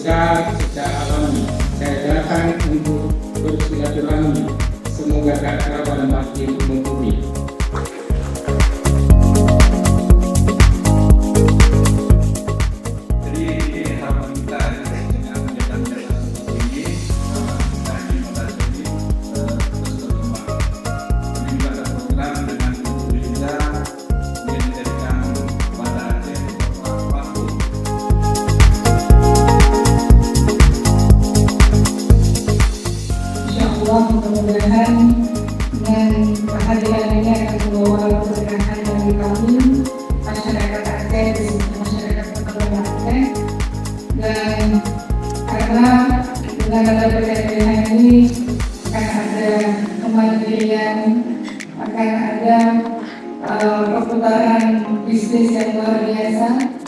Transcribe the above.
besar secara alami. Saya datang untuk bersilaturahmi. Semoga keakraban makin mumpuni. Mudah-mudahan dengan kehadiran ini akan membawa keberkahan bagi kami, masyarakat Aceh, masyarakat Kota Aceh. Dan karena dengan ada percayaan ini akan ada kemandirian, akan ada perputaran bisnis yang luar biasa.